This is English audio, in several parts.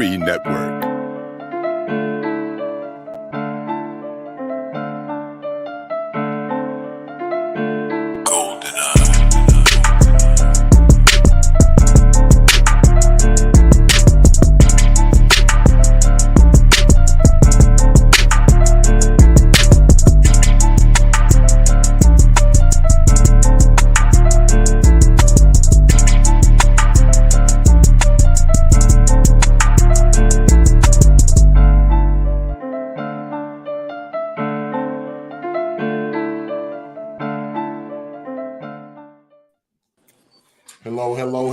Free Network.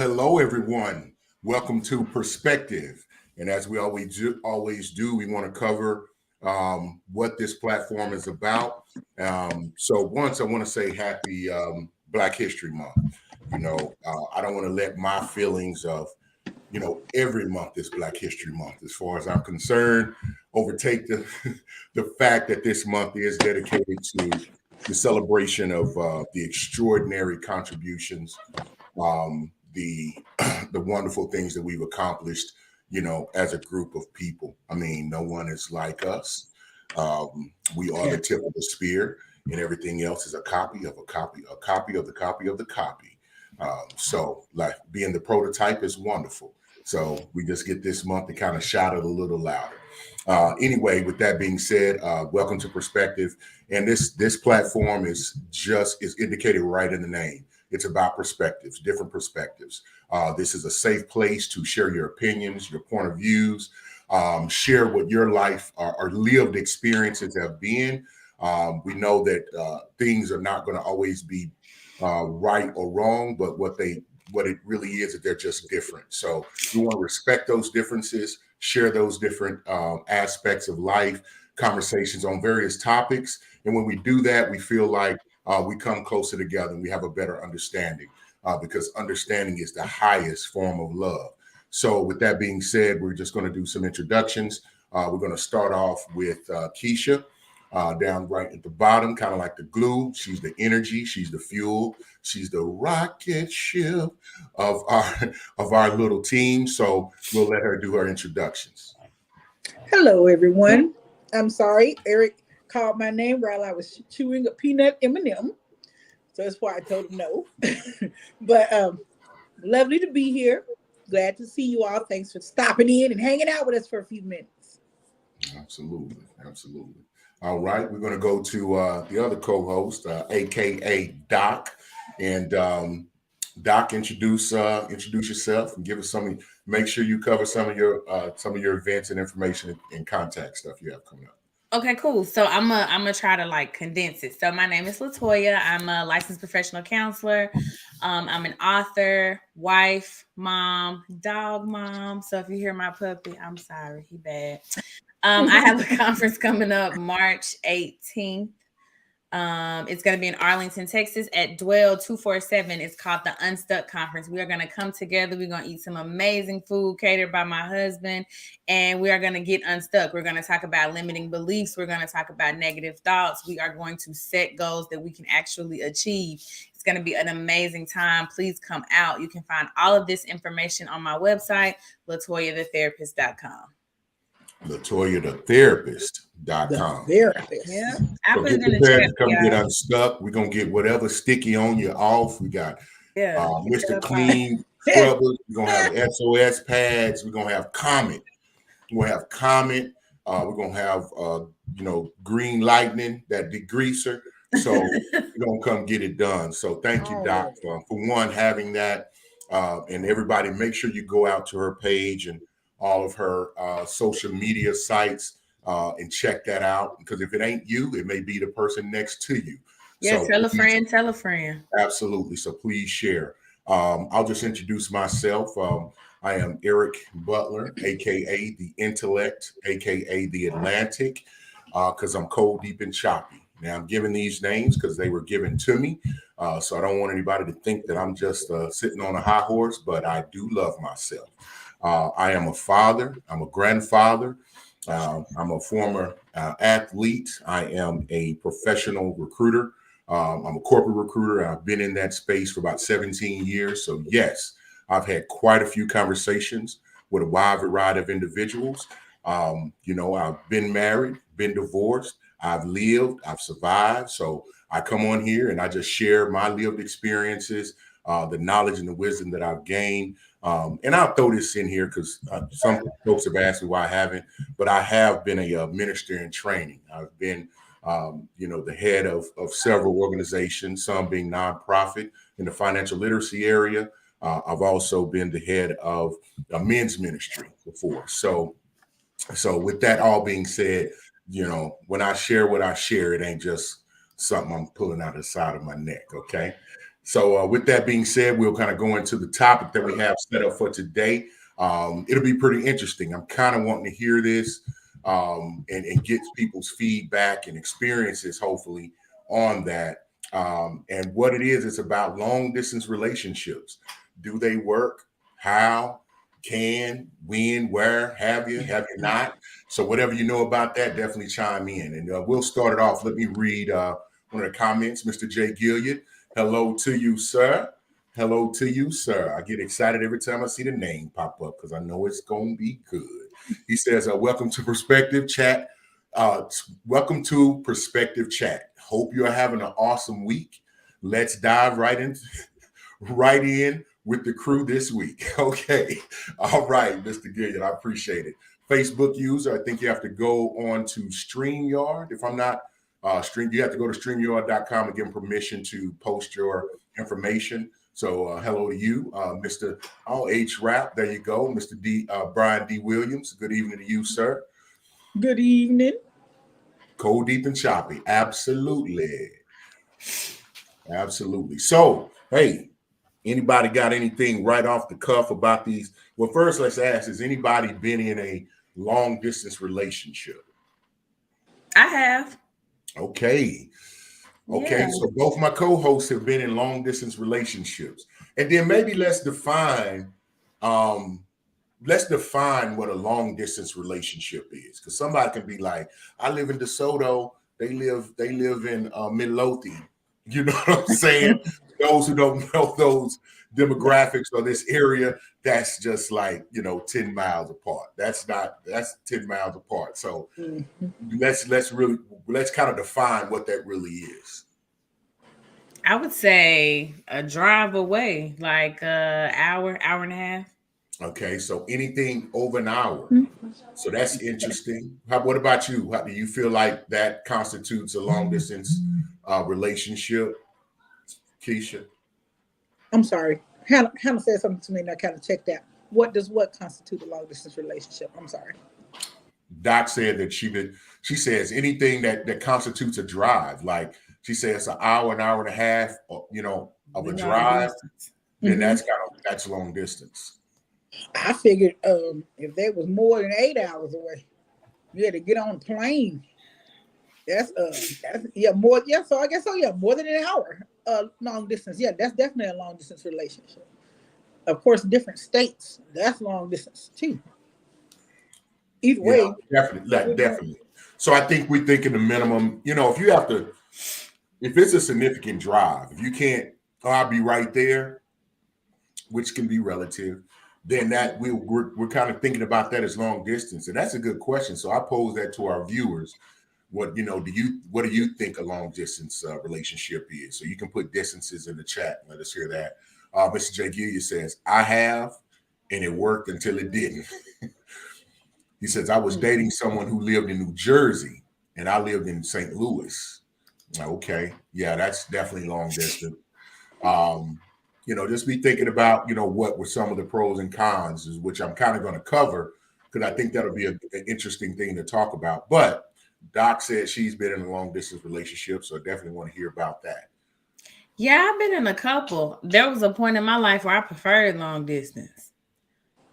Hello, everyone. Welcome to Perspective. And as we always do, we want to cover what this platform is about. So once I want to say happy Black History Month. I don't want to let my feelings of, every month is Black History Month, as far as I'm concerned, overtake the the fact that this month is dedicated to the celebration of the extraordinary contributions, the the wonderful things that we've accomplished, as a group of people. I mean, no one is like us. We are the tip of the spear, and everything else is a copy of a copy, a copy of the copy of the copy. So, like, being the prototype is wonderful. So we just get this month to kind of shout it a little louder. Anyway, with that being said, welcome to Perspective, and this platform is indicated right in the name. It's about perspectives, different perspectives. This is a safe place to share your opinions, your point of views, share what your life or lived experiences have been. We know that things are not going to always be right or wrong, but what it really is that they're just different. So we want to respect those differences, share those different aspects of life, conversations on various topics. And when we do that, we feel like we come closer together and we have a better understanding, because understanding is the highest form of love. So with that being said, we're just going to do some introductions. We're going to start off with Keisha, down right at the bottom, kind of like the glue. She's the energy, she's the fuel, she's the rocket ship of our little team. So we'll let her do her introductions. Hello, everyone. I'm sorry, Eric called my name while I was chewing a peanut M&M. So that's why I told him no. But lovely to be here. Glad to see you all. Thanks for stopping in and hanging out with us for a few minutes. Absolutely. All right, we're going to go to the other co-host, aka Doc. And Doc, introduce yourself and give us some. Make sure you cover some of your events and information and contact stuff you have coming up. Okay, cool. So I'm gonna try to condense it. So my name is Latoya. I'm a licensed professional counselor. I'm an author, wife, mom, dog mom. So if you hear my puppy, I'm sorry, he bad. I have a conference coming up March 18th. It's going to be in Arlington, Texas at Dwell 247. It's called the Unstuck Conference. We are going to come together. We're going to eat some amazing food catered by my husband, and we are going to get unstuck. We're going to talk about limiting beliefs. We're going to talk about negative thoughts. We are going to set goals that we can actually achieve. It's going to be an amazing time. Please come out. You can find all of this information on my website, LatoyaTheTherapist.com. LatoyaTheTherapist.com. Yeah. So get prepared to come get unstuck. We're going to get whatever sticky on you off. We got Mr. Clean Scrubbers. We're going to have SOS pads. We're going to have Comet. We're going to have Comet. We're going to have, Green Lightning, that degreaser. So we're going to come get it done. So thank you, Doc, for one, having that. And everybody, make sure you go out to her page and all of her social media sites and check that out, because if it ain't you, it may be the person next to you. Yeah, so tell a friend. Absolutely. So please share. I'll just introduce myself. I am Eric Butler, aka the Intellect, aka the Atlantic, because I'm cold, deep, and choppy. Now I'm giving these names because they were given to me. So I don't want anybody to think that I'm just sitting on a high horse, but I do love myself. I am a father. I'm a grandfather. I'm a former athlete. I am a professional recruiter. I'm a corporate recruiter. I've been in that space for about 17 years. So yes, I've had quite a few conversations with a wide variety of individuals. I've been married, been divorced, I've lived, I've survived. So I come on here and I just share my lived experiences, the knowledge and the wisdom that I've gained. And I'll throw this in here because some folks have asked me why I haven't, but I have been a minister in training. I've been, the head of several organizations, some being nonprofit in the financial literacy area. I've also been the head of a men's ministry before. So with that all being said, when I share what I share, it ain't just something I'm pulling out of the side of my neck. Okay. So with that being said, we'll kind of go into the topic that we have set up for today. It'll be pretty interesting. I'm kind of wanting to hear this and get people's feedback and experiences, hopefully, on that. And what it is, it's about long distance relationships. Do they work? How? Can, when, where, have you not? So whatever you know about that, definitely chime in. And we'll start it off. Let me read one of the comments. Mr. Jay Gilliard, hello to you, sir. Hello to you, sir. I get excited every time I see the name pop up because I know it's going to be good. He says, welcome to Perspective Chat. Welcome to Perspective Chat. Hope you're having an awesome week. Let's dive right in with the crew this week. Okay. All right, Mr. Gilliard, I appreciate it. Facebook user, I think you have to go on to StreamYard. If I'm not, you have to go to StreamYard.com and give them permission to post your information. So hello to you, Mr. H. Rap. There you go, Mr. Brian D. Williams. Good evening to you, sir. Good evening. Cold, deep, and choppy. Absolutely. So, hey, anybody got anything right off the cuff about these? Well, first, let's ask, has anybody been in a long distance relationship? I have. Okay. Yeah. So both my co-hosts have been in long distance relationships. And then maybe let's define what a long distance relationship is. Because somebody can be like, I live in DeSoto, they live in Midlothian. You know what I'm saying? Those who don't know those demographics or this area, that's just like 10 miles apart. That's 10 miles apart. So let's kind of define what that really is. I would say a drive away, like hour and a half. Okay, so anything over an hour. So that's interesting. What about you? How do you feel like that constitutes a long distance relationship, Keisha? I'm sorry. Hannah said something to me and I kind of checked out. What constitute a long distance relationship? I'm sorry. Doc said that she says anything that constitutes a drive, like she says an hour and a half, of a drive, then that's long distance. I figured if they was more than 8 hours away, you had to get on a plane. That's more. Yeah, so I guess so. Yeah, more than an hour. Long distance. Yeah, that's definitely a long distance relationship. Of course, different states. That's long distance too. Either way, definitely. So I think we're thinking the minimum. If it's a significant drive, if you can't, I'll be right there, which can be relative. Then that we're kind of thinking about that as long distance, and that's a good question. So I pose that to our viewers. What do you think a long distance relationship is? So you can put distances in the chat. Let us hear that. Mr. J. Gilliard says, I have, and it worked until it didn't. He says, I was dating someone who lived in New Jersey, and I lived in St. Louis. Okay, yeah, that's definitely long distance. Just be thinking about, what were some of the pros and cons, which I'm kind of going to cover because I think that'll be an interesting thing to talk about. But Doc said she's been in a long distance relationship, so I definitely want to hear about that. Yeah, I've been in a couple. There was a point in my life where I preferred long distance.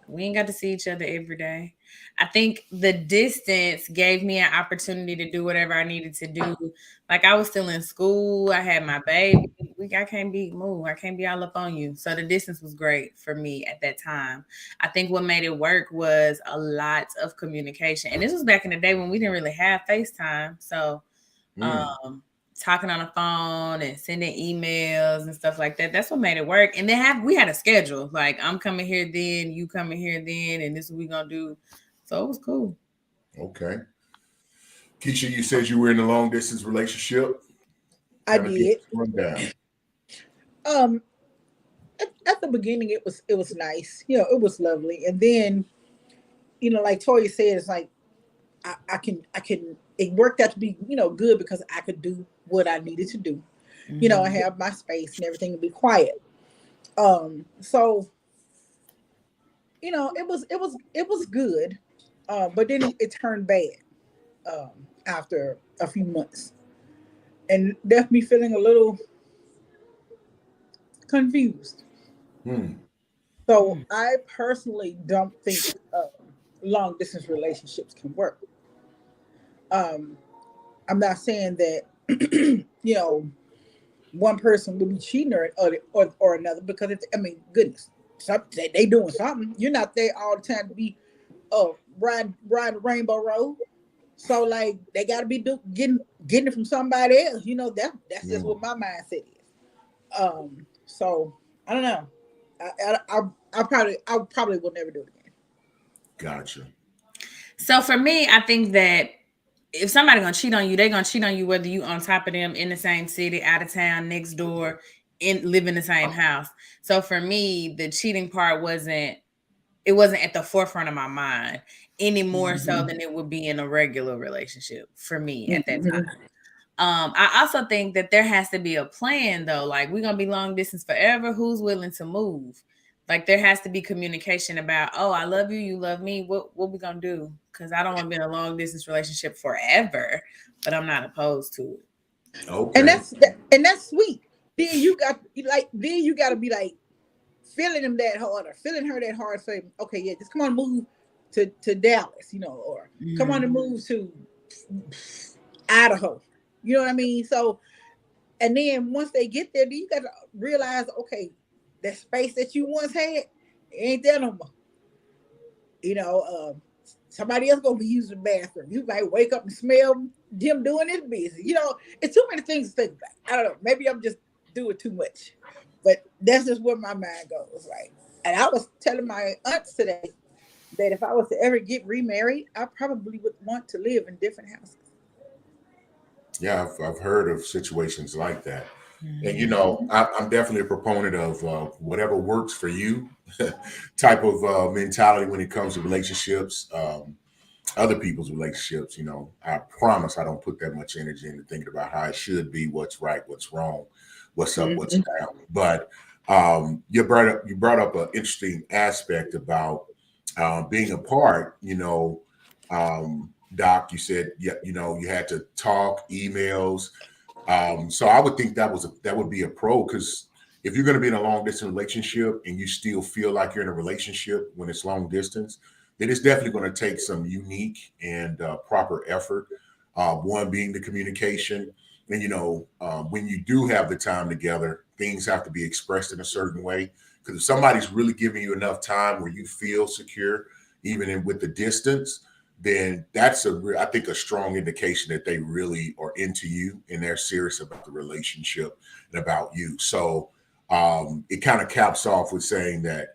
We ain't got to see each other every day. I think the distance gave me an opportunity to do whatever I needed to do. Like I was still in school. I had my baby. I can't be moved. I can't be all up on you. So the distance was great for me at that time. I think what made it work was a lot of communication. And this was back in the day when we didn't really have FaceTime. So talking on the phone and sending emails and stuff like that. That's what made it work. And then we had a schedule. Like, I'm coming here then, you coming here then, and this is what we gonna do. So it was cool. Okay. Keisha, you said you were in a long distance relationship. I did. Rundown. At the beginning, it was nice. It was lovely. And then, like Toya said, it's like I can. It worked out to be good because I could do what I needed to do. Mm-hmm. I have my space and everything would be quiet. So it was good, but then it turned bad after a few months, and left me feeling a little confused. So I personally don't think long distance relationships can work. I'm not saying that one person will be cheating or another, because goodness, they doing something. You're not there all the time to be riding the rainbow road. So like they got to be getting it from somebody else. That's just what my mindset is. So I don't know. I probably will never do it again. Gotcha. So for me, I think that if somebody gonna cheat on you, they're gonna cheat on you whether you on top of them, in the same city, out of town, next door, live in the same house. So for me, the cheating part wasn't at the forefront of my mind any more so than it would be in a regular relationship for me at that time. I also think that there has to be a plan though. Like, we're gonna be long distance forever. Who's willing to move? Like, there has to be communication about, oh, I love you, you love me. What we gonna do? Because I don't want to be in a long distance relationship forever, but I'm not opposed to it. Okay. And that's sweet. Then you got to be like feeling him that hard or feeling her that hard. Saying, okay, yeah, just come on, move to Dallas, or come on and move to Idaho. You know what I mean? So, and then once they get there, then you got to realize, okay, that space that you once had ain't there no more. Somebody else gonna be using the bathroom. You might wake up and smell them doing his business. It's too many things to think about. I don't know. Maybe I'm just doing too much, but that's just where my mind goes. Right. And I was telling my aunts today that if I was to ever get remarried, I probably would want to live in different houses. Yeah, I've heard of situations like that. And, I'm definitely a proponent of whatever works for you type of mentality when it comes to relationships, other people's relationships. I promise I don't put that much energy into thinking about how it should be, what's right, what's wrong, what's up, what's down. But you brought up an interesting aspect about being apart. Doc, you said, you had to talk, emails. So I would think that would be a pro, because if you're going to be in a long distance relationship and you still feel like you're in a relationship when it's long distance, then it's definitely going to take some unique and proper effort. One being the communication. And, when you do have the time together, things have to be expressed in a certain way. Because if somebody's really giving you enough time where you feel secure, even with the distance, then that's I think a strong indication that they really are into you and they're serious about the relationship and about you. So it kind of caps off with saying that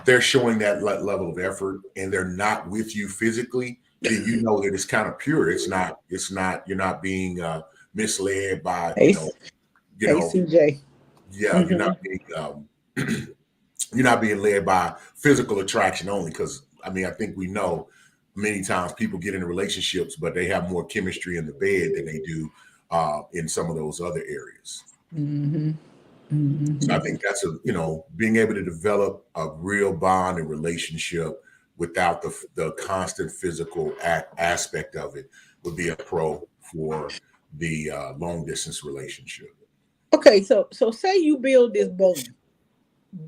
they're showing that level of effort and they're not with you physically, then that it's kind of pure. It's not, you're not being misled by, CJ. Yeah, you're not being you're not being led by physical attraction only, because I think we know many times people get into relationships, but they have more chemistry in the bed than they do in some of those other areas. So I think that's being able to develop a real bond and relationship without the constant physical aspect of it would be a pro for the long distance relationship. Okay, so say you build this bond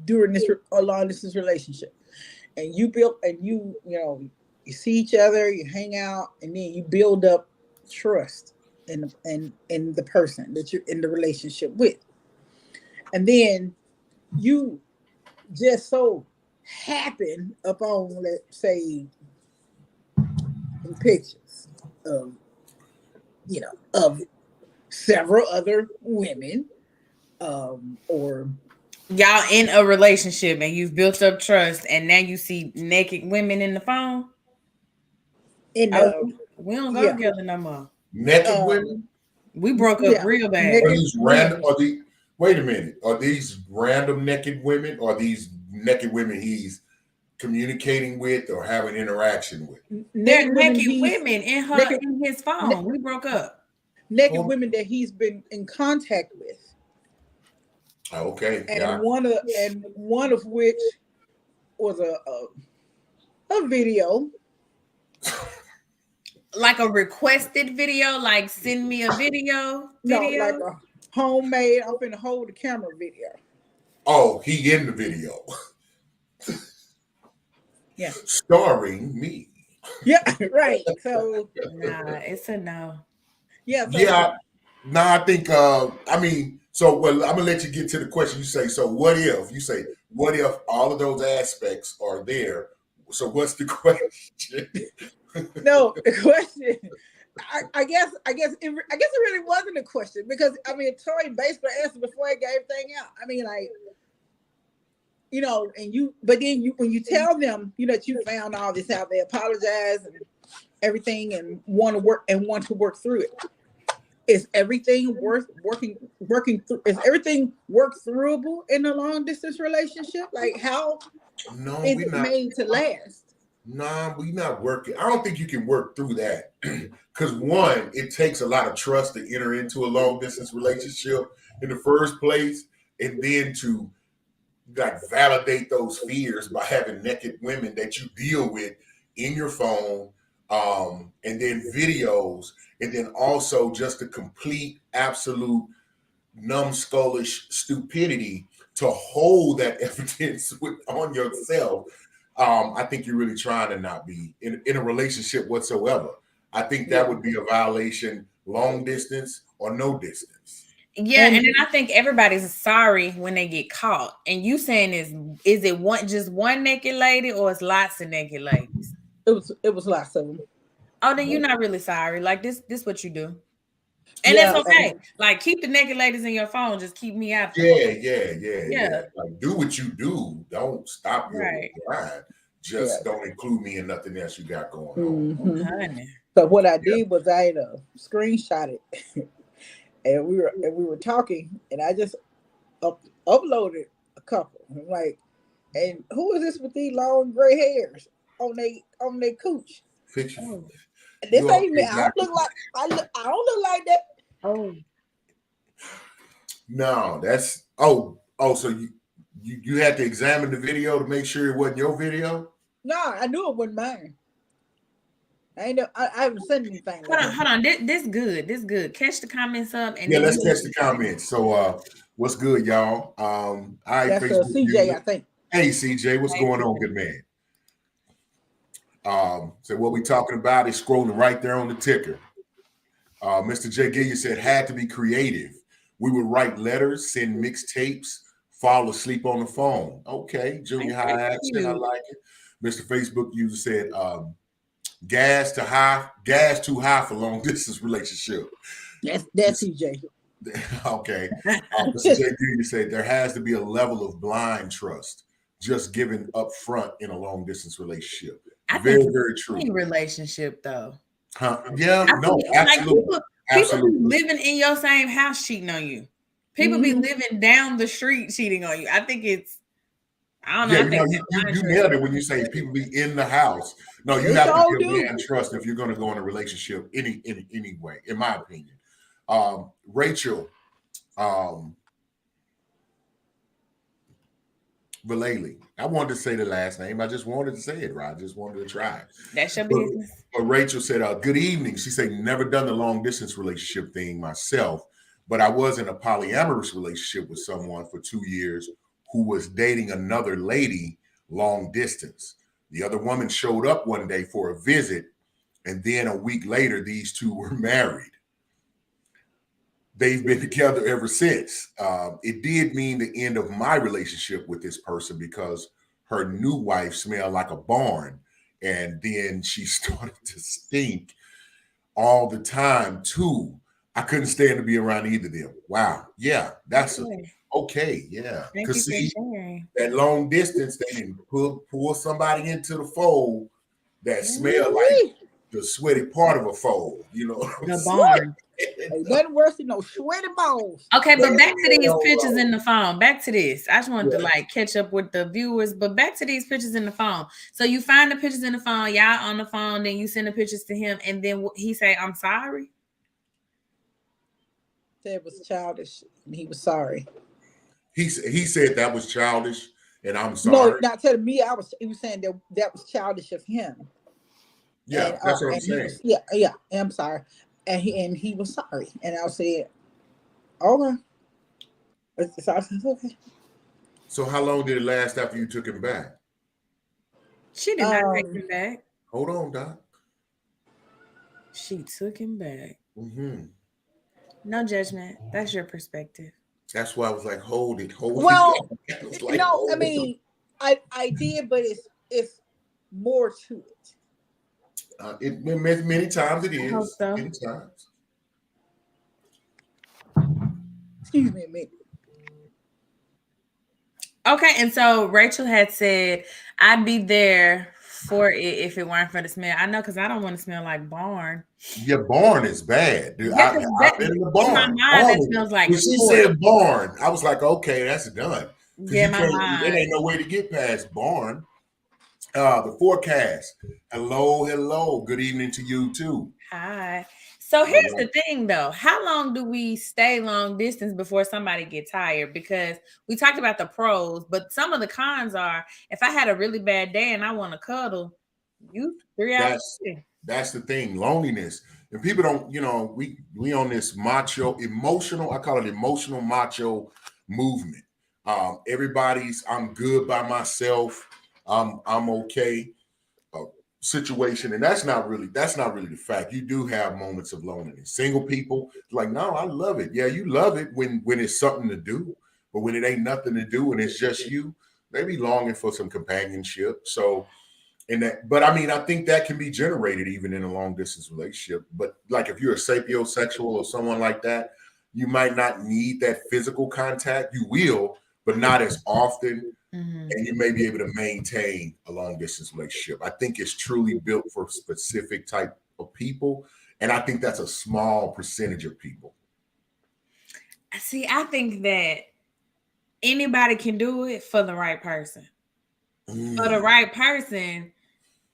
during this long distance relationship, and you build, and you see each other, you hang out, and then you build up trust in the person that you're in the relationship with, and then you just so happen upon, let's say, pictures of several other women, or Y'all in a relationship and you've built up trust, and now you see naked women in the phone. in Oh, we don't go yeah. together no more. Naked women? We broke up Yeah, real bad. naked Are these random? Are the wait a minute? Are these random naked women? Or are these naked women he's communicating with or having interaction with? They're naked he's women in naked, his phone. We broke up. naked Oh, women that he's been in contact with, okay, and yeah. one of which was a video. Like a requested video, like send me a video. No, like a homemade. I'm finna hold the camera video. Oh, he in the video. Yeah. Starring me. Yeah, right. So Nah, it's a no. yeah, so Yeah. No, I think I mean, so well, I'm gonna let you get to the question. You say, so what if you say, what if all of those aspects are there? So what's the question? no, the question. I guess it really wasn't a question, because I mean Tori basically answered before he gave everything out. I mean, like, but then when you tell them, that you found all this out, they apologize and everything and want to work through it. Is everything working through? Is everything work throughable in a long distance relationship? Like, how No, is we're it not. made to last? Nah, we not working. I don't think you can work through that. Because one, it takes a lot of trust to enter into a long distance relationship in the first place, and then to like validate those fears by having naked women that you deal with in your phone, and then videos, and then also just the complete, absolute, numbskullish stupidity to hold that evidence on yourself. I think you're really trying to not be in a relationship whatsoever. I think that would be a violation, long distance or no distance. Yeah, and then I think everybody's sorry when they get caught. And you saying is it just one naked lady, or it's lots of naked ladies? It was lots of them. Oh, then you're not really sorry. Like this what you do. And that's okay. Like, keep the naked ladies in your phone. Just keep me out there. Yeah. Like, do what you do. Don't stop your grind. Just don't include me in nothing else you got going on. Honey. So what I did was I screenshot it, and we were talking, and I just uploaded a couple. I'm like, and who is this with these long gray hairs on they cooch? Fiction. This ain't me. I don't look like that. Oh. No, that's so you had to examine the video to make sure it wasn't your video? No, I knew it wasn't mine. I haven't sent anything. Hold on. This good. This good. Catch the comments up, and let's catch the comments. So what's good, y'all? All right, that's Facebook CJ, user. I think. Hey CJ, what's going on, good man? So what we talking about is scrolling right there on the ticker. Mr. J. Gillian said, had to be creative. We would write letters, send mixtapes, fall asleep on the phone. Okay, junior high action, I like it. Mr. Facebook user said, gas too high for long distance relationship. That's CJ. Okay. Mr. J. Gillian said, there has to be a level of blind trust just given up front in a long distance relationship. Very, very true. Relationship though. Huh? Yeah, no, absolutely. Like people be living in your same house cheating on you. People be living down the street cheating on you. I think it's, I don't know. Yeah, you nailed it when you say people be in the house. No, you have to give man trust if you're going to go in a relationship anyway, in my opinion. Rachel Valele. I wanted to say the last name. I just wanted to say it right. I just wanted to try. That's your business. But Rachel said, good evening. She said, never done the long distance relationship thing myself, but I was in a polyamorous relationship with someone for 2 years who was dating another lady long distance. The other woman showed up one day for a visit, and then a week later, these two were married. They've been together ever since. It did mean the end of my relationship with this person because her new wife smelled like a barn, and then she started to stink all the time too. I couldn't stand to be around either of them. Wow. Yeah, that's Okay. okay. Yeah. Thank you Because for see, sharing. that long distance, they didn't pull somebody into the fold that smell like Ooh-wee. the sweaty part of a fold. You know what I'm The saying? barn. Ain't nothing worse than no sweaty balls. Okay, but back to these Hell pictures no. in the phone. Back to this. I just wanted to Yeah. like catch up with the viewers, but back to these pictures in the phone. So you find the pictures in the phone, y'all on the phone, then you send the pictures to him, and then he say, "I'm sorry." Said it was childish, and he was sorry. He said that was childish, and I'm No, sorry. not telling me. He was saying that was childish of him, Yeah, that's what I'm and he saying. was yeah. I'm sorry, and he was sorry, and I said, okay, so I said, okay. So how long did it last after you took him back? She did not take him back. Hold on, Doc. She took him back. Mm-hmm. No judgment. That's your perspective. That's why I was like, hold it. Well, I was like, no, hold I it. mean, I did, but it's more to it. Many times it I hope is. so. Many times. Excuse me a minute. Okay, and so Rachel had said, "I'd be there for it if it weren't for the smell." I know because I don't want to smell like barn. Your barn is bad, dude. Yeah, because I've been in the in my barn. mind that smells like When she pork. said barn, I was like, okay, that's done. Because Yeah, you my can't. It mind. ain't no way to get past barn. The forecast. Hello. Good evening to you too. Hi. So All here's right. the thing though. How long do we stay long distance before somebody get tired? Because we talked about the pros, but some of the cons are if I had a really bad day and I want to cuddle, you 3 hours. That's the thing. Loneliness. And people don't, we on this macho, emotional, I call it emotional macho movement. Everybody's I'm good by myself. I'm okay. Situation, and that's not really the fact. You do have moments of loneliness. Single people like, no, I love it. Yeah, you love it when it's something to do, but when it ain't nothing to do and it's just you, they be longing for some companionship. So, but I mean, I think that can be generated even in a long distance relationship. But like if you're a sapiosexual or someone like that, you might not need that physical contact. You will, but not as often, and you may be able to maintain a long distance relationship. I think it's truly built for specific type of people, and I think that's a small percentage of people. See, I think that anybody can do it for the right person. For the right person,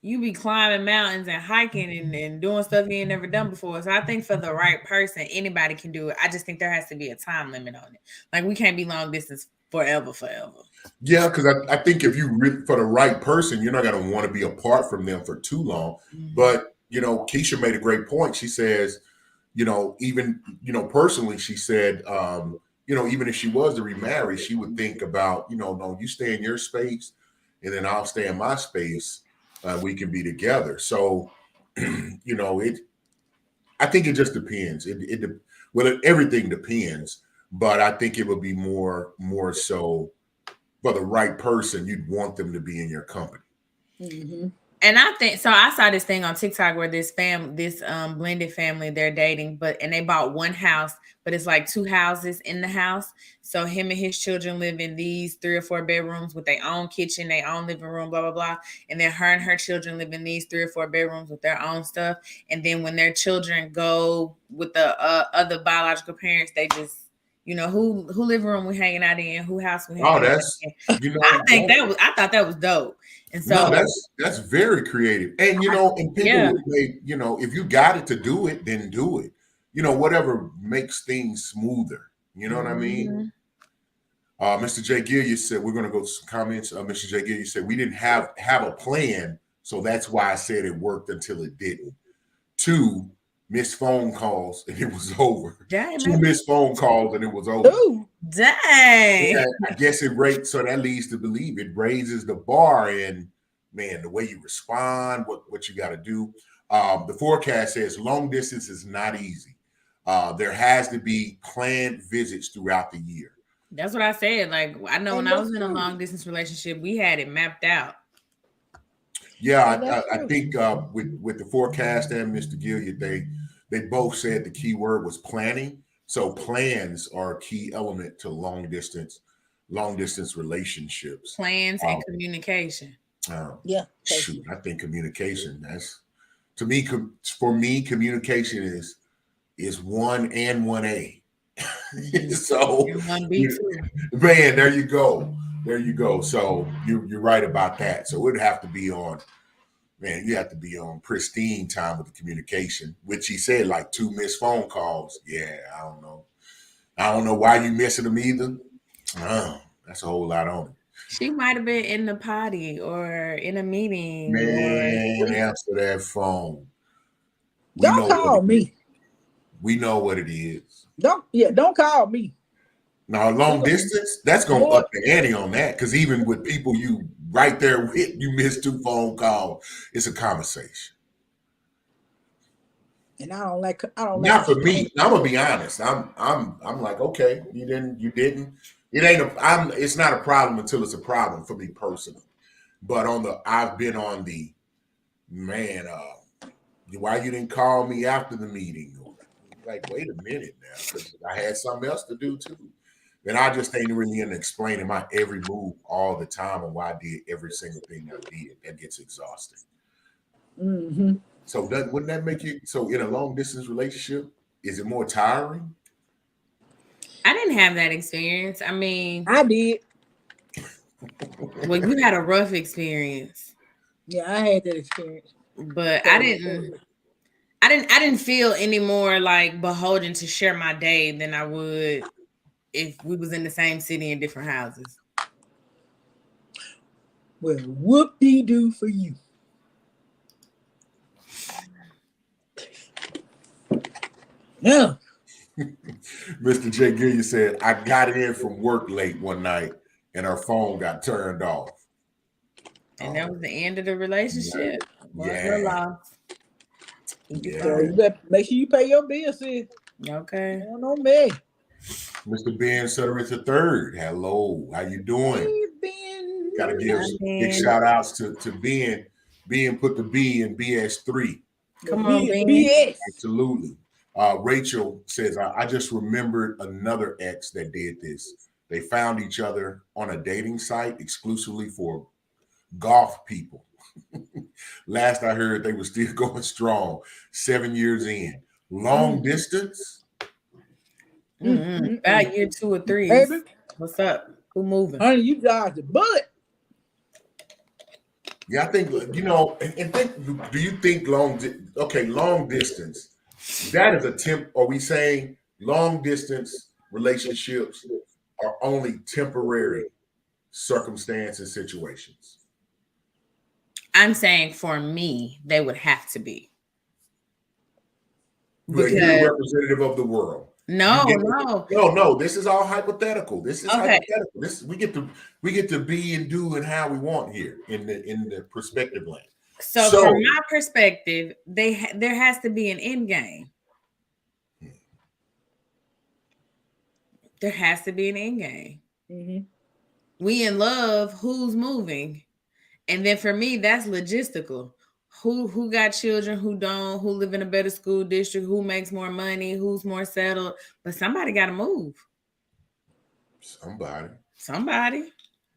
you be climbing mountains and hiking and doing stuff you ain't never done before. So I think for the right person, anybody can do it. I just think there has to be a time limit on it. Like we can't be long distance forever. Yeah, because I think if you for the right person, you're not going to want to be apart from them for too long. But Keisha made a great point. She says, even personally, she said, even if she was to remarry, she would think about, no, you stay in your space, and then I'll stay in my space. We can be together. So, it. I think it just depends. Everything depends, but I think it would be more so for the right person. You'd want them to be in your company. Mm-hmm. And I think so. I saw this thing on TikTok where this blended family, they're dating, and they bought one house, but it's like two houses in the house. So him and his children live in these 3 or 4 bedrooms with their own kitchen, their own living room, blah blah blah. And then her and her children live in these 3 or 4 bedrooms with their own stuff. And then when their children go with the other biological parents, they just who living room we hanging out in, who house we hanging out in. I thought that was dope. And so no, that's very creative. And and people may, if you got it to do it, then do it. Whatever makes things smoother. You know what I mean? Mr. J. Gilliard said, we're going to go to some comments. Mr. J. Gilliard said, we didn't have a plan, so that's why I said it worked until it didn't. 2 missed phone calls and it was over. Dang, 2 missed phone calls and it was over. Ooh. Dang. Yeah, I guess it rates, so that leads to believe it raises the bar, and man, the way you respond, what you got to do. The forecast says long distance is not easy. There has to be planned visits throughout the year. That's what I said. Like I know when I was in a long distance relationship, we had it mapped out. Yeah, I think with the forecast and Mr. Gilliard, they both said the key word was planning. So plans are a key element to long distance relationships. Plans and communication. Yeah. Shoot, I think communication. That's to me. For me, communication is 1 and 1A. So, And 1B2. man, there you go. There you go. So you're right about that. So it'd have to be on. Man, you have to be on pristine time with the communication, which he said like 2 missed phone calls. Yeah, I don't know. I don't know why you missing them either. That's a whole lot on it. She might have been in the potty or in a meeting. Man, answer that phone. Don't call me. We know what it is. Don't call me. Now, long distance, that's going to up the ante on that, because even with people you right there with, you miss 2 phone calls. It's a conversation. And I don't like. Not for me. I'm gonna be honest. I'm like, okay, you didn't. It ain't it's not a problem until it's a problem for me personally. But I've been on the man. Why you didn't call me after the meeting? Like, wait a minute now, because I had something else to do too. And I just ain't really in explaining my every move all the time and why I did every single thing I did. That gets exhausting. Mm-hmm. So wouldn't that make you, so in a long distance relationship, is it more tiring? I didn't have that experience. I mean, I did. Well, you had a rough experience. Yeah, I had that experience. But I didn't feel any more like beholden to share my day than I would if we was in the same city in different houses. Well, whoop-de-doo for you. Yeah. Mr. J. Gilliam said, I got in from work late one night and her phone got turned off. And that was the end of the relationship. Yeah. So you better make sure you pay your bills, sis. Okay. Don't know me. Mr. Ben Sutter is the third. Hello. How you doing? Hey, Ben. Gotta give big shout outs to Ben. Ben put the B in BS3. Come on, Ben. BS. Absolutely. Rachel says, I just remembered another ex that did this. They found each other on a dating site exclusively for golf people. Last I heard, they were still going strong 7 years in. Long distance? About year 2 or 3. Baby. What's up? Who moving? Honey, you dodged the bullet. Yeah, I think, and think, do you think long distance, that is are we saying long distance relationships are only temporary circumstance and situations? I'm saying for me, they would have to be. Because you're representative of the world. No. This is all hypothetical. This is hypothetical. We get to be and do and how we want here in the perspective land. So from my perspective, there has to be an end game. There has to be an end game. Mm-hmm. We in love. Who's moving? And then for me, that's logistical. Who got children, who don't, who live in a better school district, who makes more money, who's more settled. But somebody got to move. Somebody.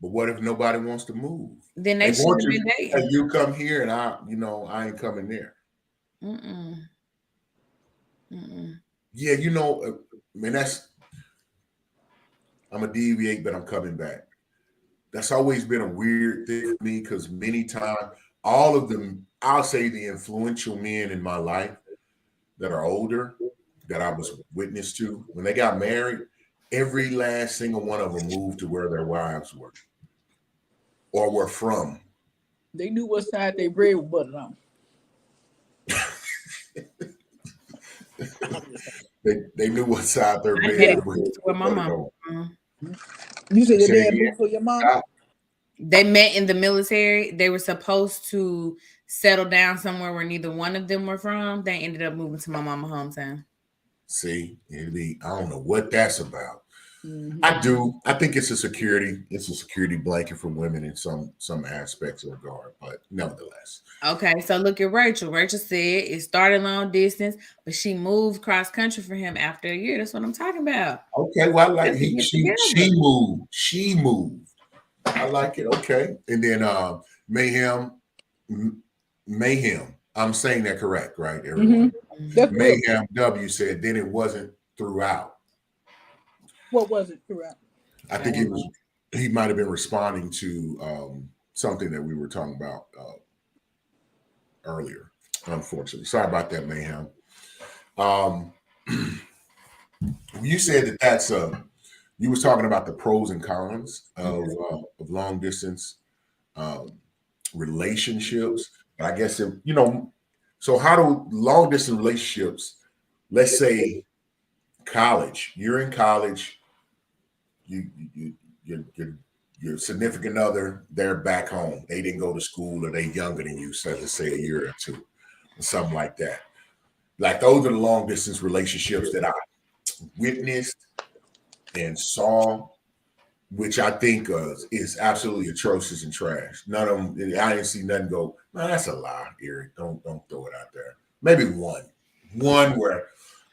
But what if nobody wants to move? Then they shouldn't have been dating. And you come here and I ain't coming there. Yeah, man, I'm a deviate, but I'm coming back. That's always been a weird thing for me because many times, all of them, I'll say the influential men in my life that are older, that I was witness to, when they got married, every last single one of them moved to where their wives were or were from. They knew what side they bread was buttered on. They knew what side their bed was. Where my mom. You said your dad moved for your mom? They met in the military. They were supposed to settle down somewhere where neither one of them were from. They ended up moving to my mama's hometown. See, I don't know what that's about. Mhm. I do. I think it's a security blanket for women in some aspects of regard, but nevertheless. Okay, so look at Rachel. Rachel said it started long distance, but she moved cross country for him after a year. That's what I'm talking about. Okay, well, I like Got to get she together. moved. She moved. I like it. Okay. And then Mayhem, Mayhem. I'm saying that correct, right, everyone? That's real. Mayhem W said then it wasn't throughout. What was it throughout? I think it was he might have been responding to something that we were talking about earlier, unfortunately. Sorry about that, Mayhem. Um you said that that's you was talking about the pros and cons of long distance um, relationships. But I guess so how do long distance relationships? Let's say college. You're in college. Your significant other. They're back home. They didn't go to school, or they younger than you. So let's say a year or two, or something like that. Like those are the long distance relationships that I witnessed and saw, which I think is absolutely atrocious and trash. None of them, I didn't see nothing go, no, that's a lie, Eric. Don't throw it out there. Maybe one where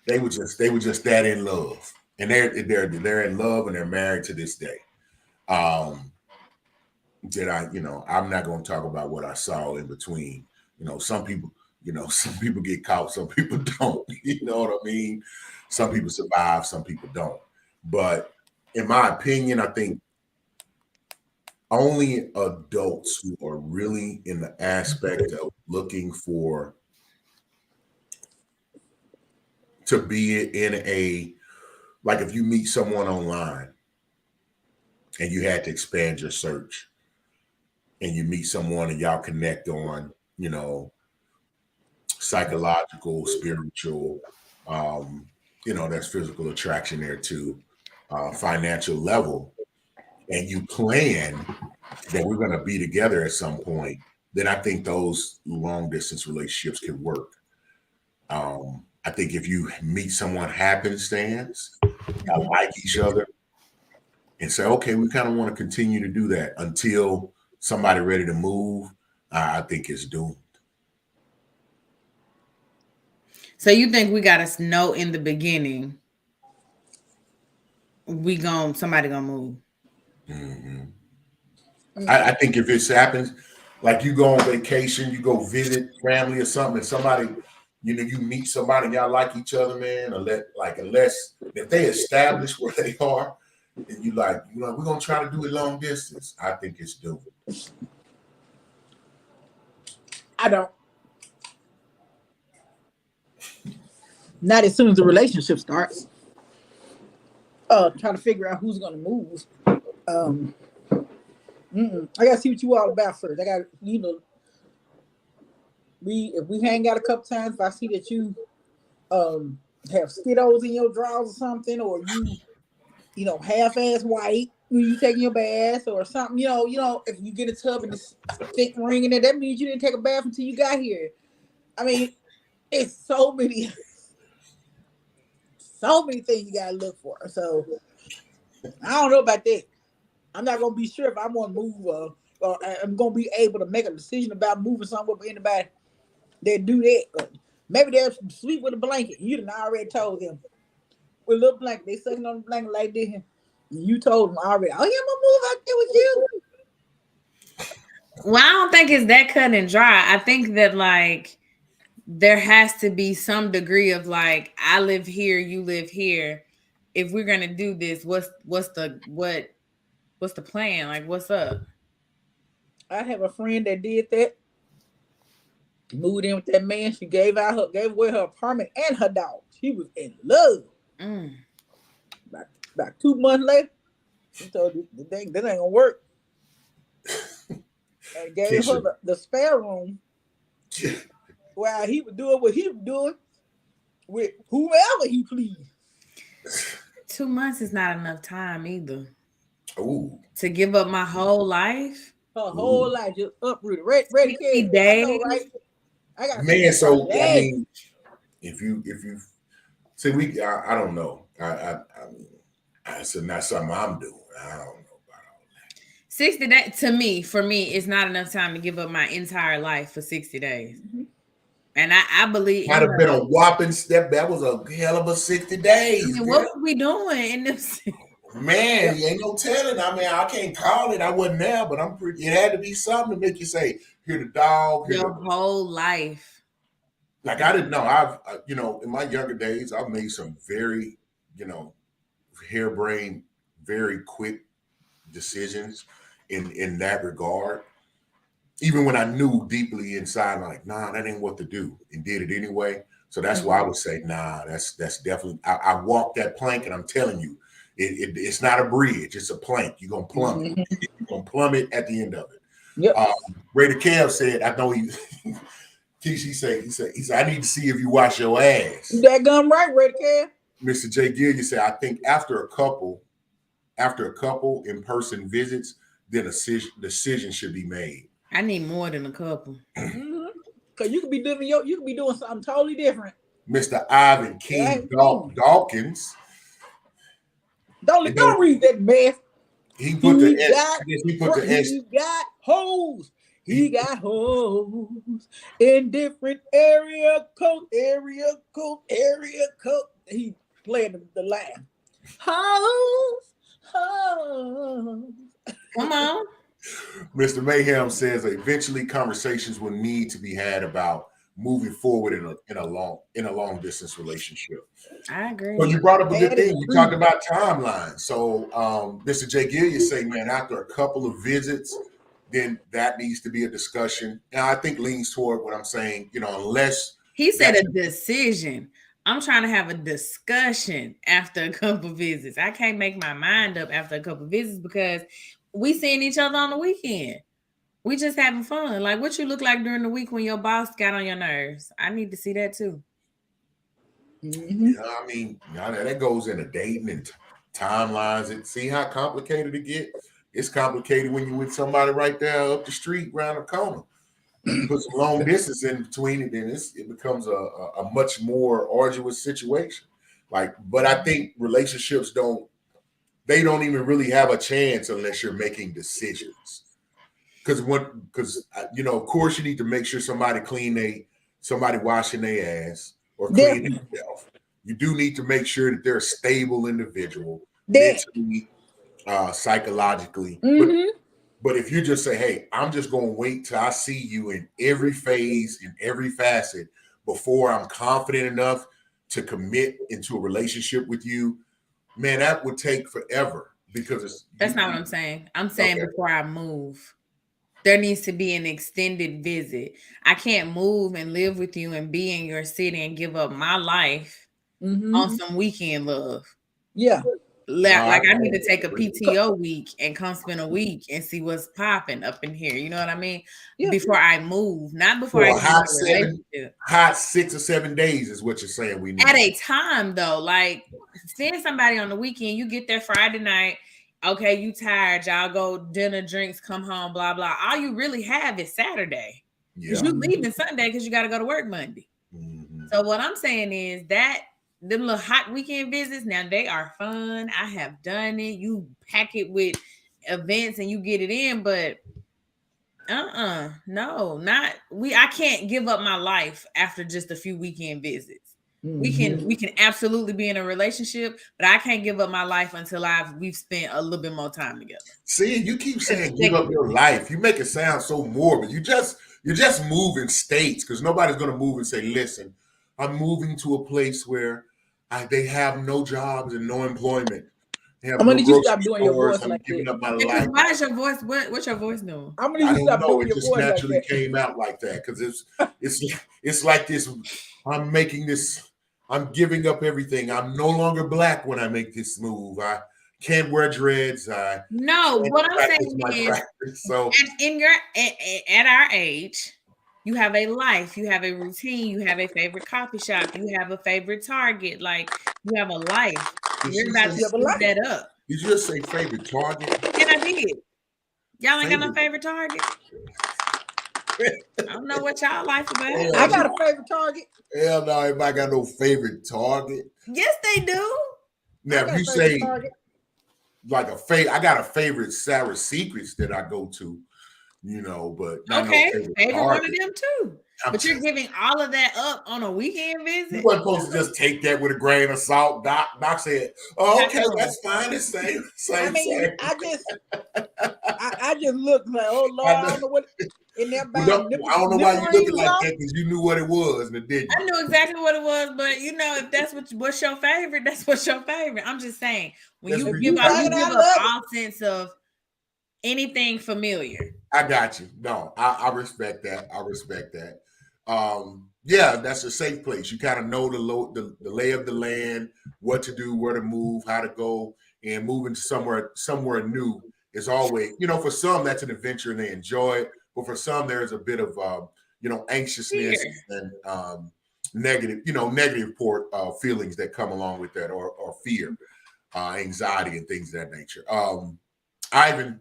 they were just that in love, and they're in love and they're married to this day. That I'm not going to talk about what I saw in between. Some people, some people get caught, some people don't. You know what I mean? Some people survive, some people don't. But in my opinion, I think only adults who are really in the aspect of looking to be in like if you meet someone online and you had to expand your search and you meet someone and y'all connect on, psychological, spiritual, there's physical attraction there too, financial level, and you plan that we're going to be together at some point, then I think those long distance relationships can work. I think if you meet someone happenstance, like each other, and say, okay, we kind of want to continue to do that until somebody ready to move, I think it's doomed. So you think we got to know in the beginning somebody gonna move? Mm-hmm. I think if it happens, like you go on vacation, you go visit family or something, and somebody, you meet somebody and y'all like each other, man, unless if they establish where they are, and we're gonna try to do it long distance, I think it's doomed. I don't. Not as soon as the relationship starts. Trying to figure out who's gonna move. I gotta see what you all about first. I got if we hang out a couple times, if I see that you have Skittles in your drawers or something, or you half-ass white when you taking your bath or something, if you get a tub and it's thick ring in it, that means you didn't take a bath until you got here. I mean, it's so many things you gotta look for. So I don't know about that. I'm not gonna be sure if I'm gonna move or I'm gonna be able to make a decision about moving somewhere with anybody that do that. Maybe they'll sleep with a blanket. You done already told them. With a little blanket, they sucking on the blanket like this. And you told them already, oh, yeah, I'm gonna move out there with you. Well, I don't think it's that cut and dry. I think that there has to be some degree of I live here, you live here. If we're gonna do this, what's the plan? What's up? I have a friend that did that. Moved in with that man. She gave away her apartment and her dog. She was in love. About 2 months later, she told her this ain't gonna work. And gave her the spare room while he was doing what he was doing with whoever he pleased. 2 months is not enough time either. Ooh. To give up my whole life. Her whole life just uprooted. Ready, days. I know, right? I got man. So I mean, if you see, I don't know. I mean, That's not something I'm doing. I don't know about all that. 60 days for me, is not enough time to give up my entire life for 60 days. Mhm. And I believe Might have been a whopping step. That was a hell of a 60 days. I mean, what were we doing in them? Man, you ain't no telling. I mean, I can't call it. I wasn't there, but I'm pretty. It had to be something to make you say, "Hear the dog." Your whole life. Like I didn't know. I've in my younger days, I've made some very harebrained, very quick decisions in that regard. Even when I knew deeply inside, like, nah, that ain't what to do, and did it anyway. So that's why I would say, nah, that's definitely. I walked that plank, and I'm telling you, it's not a bridge, it's a plank. You're gonna plummet. You're gonna plummet at the end of it. Yep. Raider Kev said, I know he. He said, I need to see if you wash your ass. That gun right, Red Cat. Mr. J. Gillian said, I think after a couple in-person visits, then a decision should be made. I need more than a couple. Because you could be doing something totally different. Mr. Ivan King Dawkins. Don't read that mess. He put the S. He put the S. He got hoes. He got hoes in different area code. He playing the line. Hoes. Come on. Mr. Mayhem says eventually conversations will need to be had about moving forward in a long distance relationship. I agree. Well, you brought up a good thing. You talked about timelines. So Mr. J. Gillian say, man, after a couple of visits, then that needs to be a discussion. And I think leans toward what I'm saying, unless he said a decision. I'm trying to have a discussion after a couple visits. I can't make my mind up after a couple visits because we seeing each other on the weekend. We just having fun. Like what you look like during the week when your boss got on your nerves. I need to see that too. Mm-hmm. I mean, that goes into dating and timelines and see how complicated it gets. It's complicated when you're with somebody right there up the street, around the corner. You put some long distance in between it, then it becomes a much more arduous situation. But I think relationships don't even really have a chance unless you're making decisions. Because of course you need to make sure somebody washing their ass or clean themselves. You do need to make sure that they're a stable individual, mentally, psychologically. Mm-hmm. But if you just say, hey, I'm just going to wait till I see you in every phase, in every facet, before I'm confident enough to commit into a relationship with you, man, that would take forever because that's not what I'm saying. I'm saying before I move, there needs to be an extended visit. I can't move and live with you and be in your city and give up my life on some weekend love. Yeah. Like I need to take a PTO week and come spend a week and see what's popping up in here. You know what I mean? Yeah. Before I move, not before I hot 6 or 7 days is what you're saying. We need at a time though. Like seeing somebody on the weekend, you get there Friday night. Okay, you tired? Y'all go dinner, drinks, come home, blah blah. All you really have is Saturday. Yeah. You leaving Sunday because you got to go to work Monday. Mm-hmm. So what I'm saying is that. Them little hot weekend visits, now they are fun. I have done it. You pack it with events and you get it in, but no, not we. I can't give up my life after just a few weekend visits. Mm-hmm. We can absolutely be in a relationship, but I can't give up my life until we've spent a little bit more time together. See, you keep saying give up your life. You make it sound so morbid. You're just moving states because nobody's gonna move and say, listen, I'm moving to a place where they have no jobs and no employment. I'm gonna need you to stop doing your voice like that. Up my life. Why is your voice? What's your voice doing? I'm gonna need you to stop doing your voice like that. It just naturally came out like that because it's like this. I'm making this. I'm giving up everything. I'm no longer black when I make this move. I can't wear dreads. No, what I'm saying is, so at our age. You have a life, you have a routine, you have a favorite coffee shop, you have a favorite Target, like you have a life. You're about to split that up. Did you just say favorite Target? And I did. Y'all ain't got no favorite Target? I don't know what y'all like about. I got a favorite Target. Hell no, everybody got no favorite Target. Yes, they do. Now, if you say, like I got a favorite Sarah Secrets that I go to, but not no Okay, favorite favorite one of artist. them too. But you're giving all of that up on a weekend You visit? wasn't supposed to just take that with a grain of salt. Doc said, "Oh, okay, that's fine. It's same. I mean, Same. I just looked like, oh Lord, I don't know what in there Well, buying I don't know why you looking like off. that, because you knew what it was, and it didn't. I knew exactly what it was, but if that's what's your favorite, that's what's your favorite. I'm just saying, when you give up all sense of anything familiar. I got you. No, I respect that. I respect that. Yeah, that's a safe place. You kind of know the lay of the land, what to do, where to move, how to go, and moving somewhere new is always, for some that's an adventure and they enjoy it, but for some there's a bit of anxiousness and negative feelings that come along with that, or fear, anxiety, and things of that nature. Ivan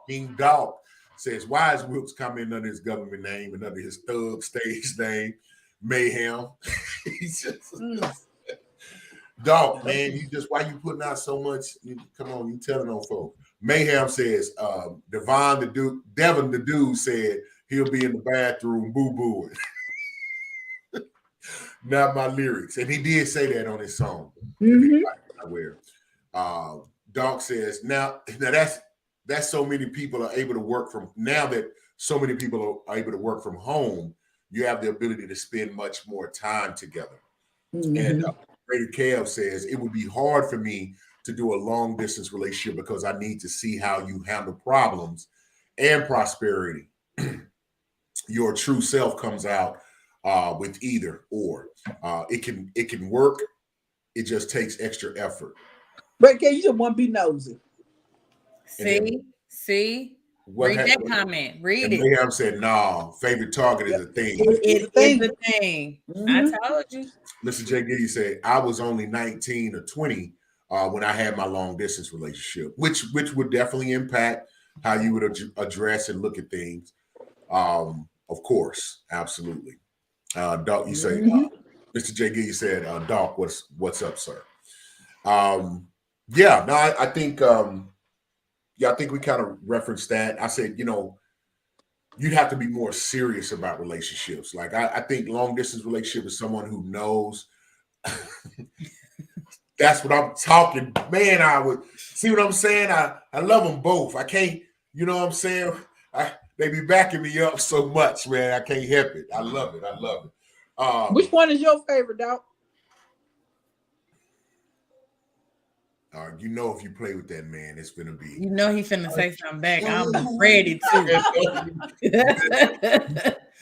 King Dog says, why is Wilkes coming under his government name and under his thug stage name, Mayhem? He's just Dog, man. Why you putting out so much? Come on, you telling on folks. Mayhem says, Devon the dude said he'll be in the bathroom boo-booing. Not my lyrics. And he did say that on his song. Doc says, now that's so many people are able to work from, now that so many people are able to work from home, you have the ability to spend much more time together. And Brady Kev says, it would be hard for me to do a long distance relationship because I need to see how you handle problems and prosperity. Your true self comes out with either or. It can work. It just takes extra effort. But can you just want to be nosy? See. Read that comment. Read it. Mayhem said, "No, favorite target is a thing. It is a thing. I told you." Mr. J. Giddy said, "I was only 19 or 20 when I had my long distance relationship, which would definitely impact how you would address and look at things. Of course, absolutely." Doc, you say, Mr. J. Giddy said, "Doc, what's up, sir?" Yeah, no, I think." I think we kind of referenced that. I said, you'd have to be more serious about relationships. Like, I think long distance relationship is someone who knows. That's what I'm talking. Man, I would see what I'm saying. I love them both. I can't, you know what I'm saying? They be backing me up so much, man. I can't help it. I love it. Which one is your favorite, Doc? If you play with that man, it's gonna be. He finna say something back. I'm ready to.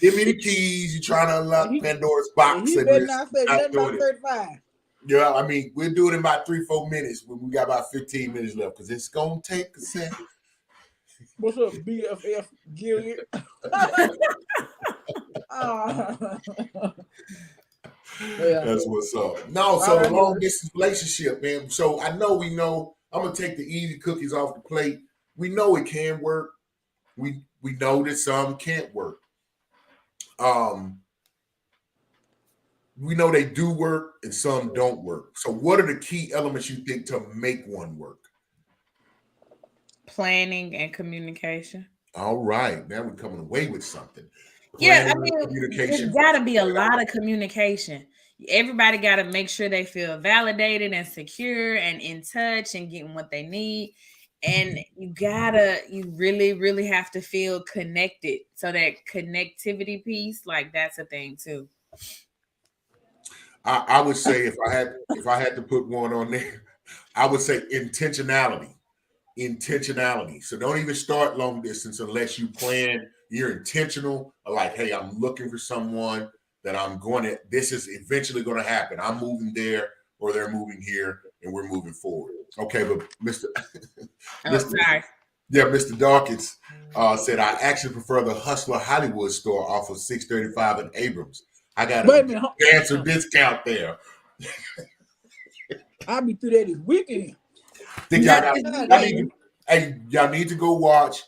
Give me the keys. You trying to unlock Pandora's box? He better not say nothing about 35. Yeah, I mean, we'll do it in about 3-4 minutes when we got about 15 minutes left, because it's gonna take a second. What's up, BFF Gilliard? That's what's up. No, so the long distance relationship, man. So I know I'm gonna take the easy cookies off the plate. We know it can work. We know that some can't work. We know they do work and some don't work. So what are the key elements you think to make one work? Planning and communication. All right, now we're coming away with something. Planning, there's got to be a lot of communication. Everybody got to make sure they feel validated and secure and in touch and getting what they need. And you really, really have to feel connected. So that connectivity piece, like, that's a thing too. I would say if I had to put one on there, I would say intentionality. So don't even start long distance unless you plan. You're intentional. Like, hey, I'm looking for someone that this is eventually going to happen. I'm moving there or they're moving here and we're moving forward. Okay, but Mr. Dawkins said, I actually prefer the Hustler Hollywood store off of 635 and Abrams. I got a answer discount there. I'll be through that this weekend. Think y'all need to go watch